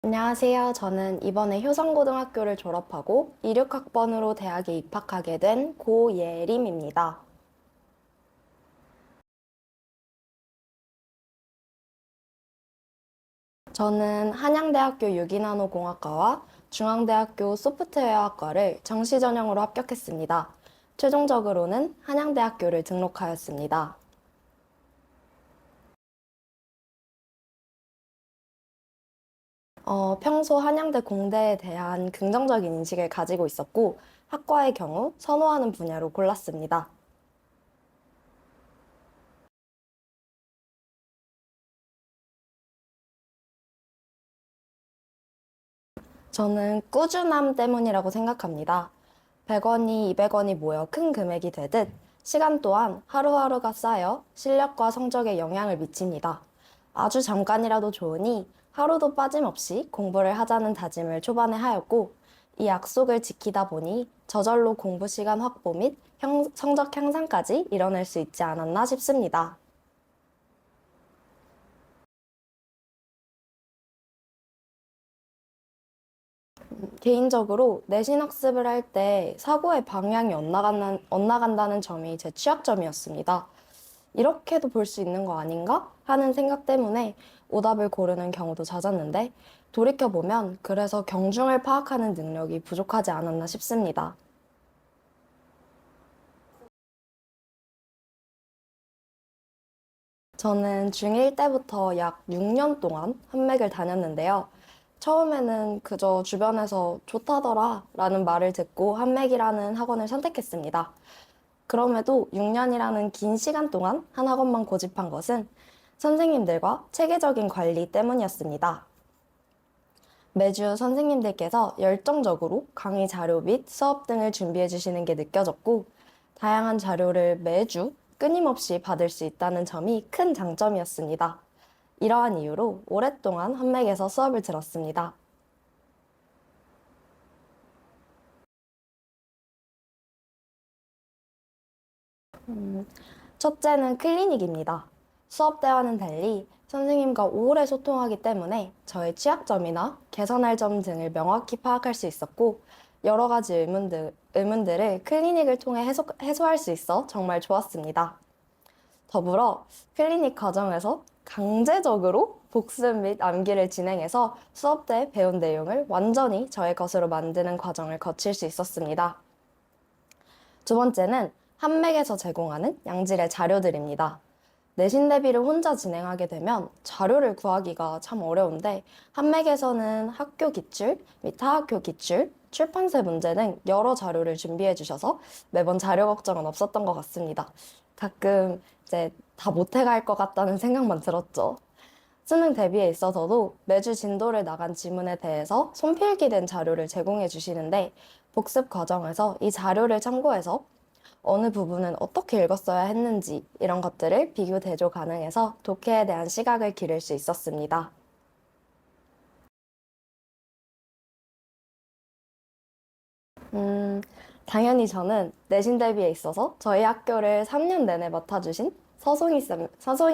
안녕하세요. 저는 이번에 효성고등학교를 졸업하고 26학번으로 대학에 입학하게 된 고예림입니다. 저는 한양대학교 유기나노공학과와 중앙대학교 소프트웨어학과를 정시 전형으로 합격했습니다. 최종적으로는 한양대학교를 등록하였습니다. 평소 한양대 공대에 대한 긍정적인 인식을 가지고 있었고, 학과의 경우 선호하는 분야로 골랐습니다. 저는 꾸준함 때문이라고 생각합니다. 100원이 200원이 모여 큰 금액이 되듯 시간 또한 하루하루가 쌓여 실력과 성적에 영향을 미칩니다. 아주 잠깐이라도 좋으니 하루도 빠짐없이 공부를 하자는 다짐을 초반에 하였고, 이 약속을 지키다 보니 저절로 공부 시간 확보 및 성적 향상까지 이뤄낼 수 있지 않았나 싶습니다. 개인적으로 내신 학습을 할 때 사고의 방향이 엇나간다는 점이 제 취약점이었습니다. 이렇게도 볼 수 있는 거 아닌가 하는 생각 때문에 오답을 고르는 경우도 잦았는데, 돌이켜보면 그래서 경중을 파악하는 능력이 부족하지 않았나 싶습니다. 저는 중1 때부터 약 6년 동안 한맥을 다녔는데요. 처음에는 그저 주변에서 좋다더라 라는 말을 듣고 한맥이라는 학원을 선택했습니다. 그럼에도 6년이라는 긴 시간 동안 한 학원만 고집한 것은 선생님들과 체계적인 관리 때문이었습니다. 매주 선생님들께서 열정적으로 강의 자료 및 수업 등을 준비해 주시는 게 느껴졌고, 다양한 자료를 매주 끊임없이 받을 수 있다는 점이 큰 장점이었습니다. 이러한 이유로 오랫동안 한맥에서 수업을 들었습니다. 첫째는 클리닉입니다. 수업 때와는 달리 선생님과 오래 소통하기 때문에 저의 취약점이나 개선할 점 등을 명확히 파악할 수 있었고, 여러 가지 의문들을 클리닉을 통해 해소할 수 있어 정말 좋았습니다. 더불어 클리닉 과정에서 강제적으로 복습 및 암기를 진행해서 수업 때 배운 내용을 완전히 저의 것으로 만드는 과정을 거칠 수 있었습니다. 두 번째는 한맥에서 제공하는 양질의 자료들입니다. 내신 대비를 혼자 진행하게 되면 자료를 구하기가 참 어려운데, 한맥에서는 학교 기출 및 타학교 기출, 출판세 문제 등 여러 자료를 준비해 주셔서 매번 자료 걱정은 없었던 것 같습니다. 가끔 이제 다 못해갈 것 같다는 생각만 들었죠. 수능 대비에 있어서도 매주 진도를 나간 지문에 대해서 손필기된 자료를 제공해 주시는데, 복습 과정에서 이 자료를 참고해서 어느 부분은 어떻게 읽었어야 했는지 이런 것들을 비교 대조 가능해서 독해에 대한 시각을 기를 수 있었습니다. 음, 당연히 저는 내신 대비에 있어서 저희 학교를 3년 내내 맡아주신 서송이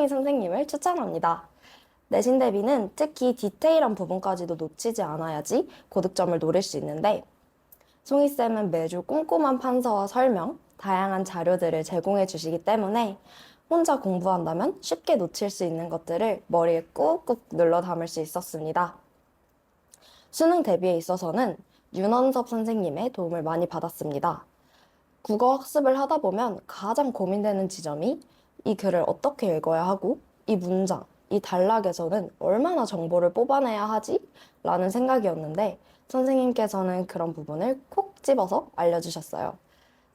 선생님을 추천합니다. 내신 대비는 특히 디테일한 부분까지도 놓치지 않아야지 고득점을 노릴 수 있는데, 송이쌤은 매주 꼼꼼한 판서와 설명, 다양한 자료들을 제공해 주시기 때문에 혼자 공부한다면 쉽게 놓칠 수 있는 것들을 머리에 꾹꾹 눌러 담을 수 있었습니다. 수능 대비에 있어서는 윤원섭 선생님의 도움을 많이 받았습니다. 국어 학습을 하다 보면 가장 고민되는 지점이 이 글을 어떻게 읽어야 하고, 이 문장, 이 단락에서는 얼마나 정보를 뽑아내야 하지? 라는 생각이었는데, 선생님께서는 그런 부분을 콕 집어서 알려주셨어요.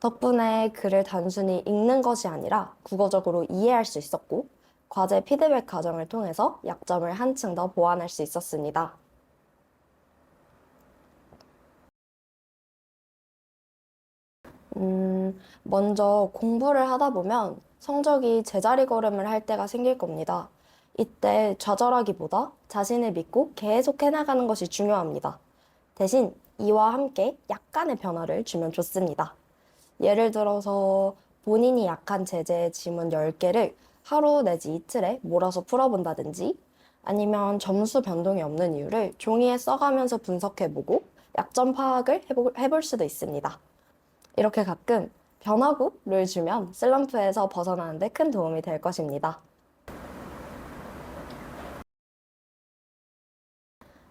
덕분에 글을 단순히 읽는 것이 아니라 국어적으로 이해할 수 있었고, 과제 피드백 과정을 통해서 약점을 한층 더 보완할 수 있었습니다. 먼저 공부를 하다 보면 성적이 제자리 걸음을 할 때가 생길 겁니다. 이때 좌절하기보다 자신을 믿고 계속 해나가는 것이 중요합니다. 대신 이와 함께 약간의 변화를 주면 좋습니다. 예를 들어서 본인이 약한 제재의 지문 10개를 하루 내지 이틀에 몰아서 풀어본다든지, 아니면 점수 변동이 없는 이유를 종이에 써가면서 분석해보고 약점 파악을 해볼 수도 있습니다. 이렇게 가끔 변화구를 주면 슬럼프에서 벗어나는 데 큰 도움이 될 것입니다.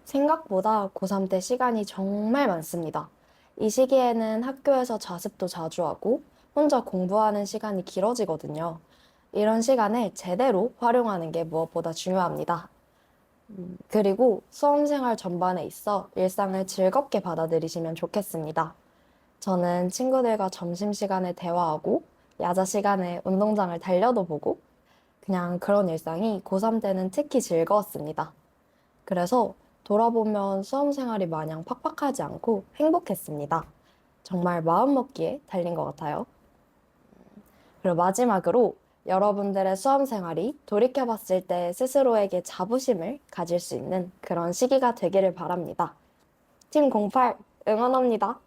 생각보다 고3 때 시간이 정말 많습니다. 이 시기에는 학교에서 자습도 자주 하고 혼자 공부하는 시간이 길어지거든요. 이런 시간을 제대로 활용하는 게 무엇보다 중요합니다. 그리고 수험생활 전반에 있어 일상을 즐겁게 받아들이시면 좋겠습니다. 저는 친구들과 점심시간에 대화하고 야자 시간에 운동장을 달려도 보고 그냥 그런 일상이 고3 때는 특히 즐거웠습니다. 그래서 돌아보면 수험 생활이 마냥 팍팍하지 않고 행복했습니다. 정말 마음먹기에 달린 것 같아요. 그리고 마지막으로 여러분들의 수험 생활이 돌이켜봤을 때 스스로에게 자부심을 가질 수 있는 그런 시기가 되기를 바랍니다. 팀 08 응원합니다.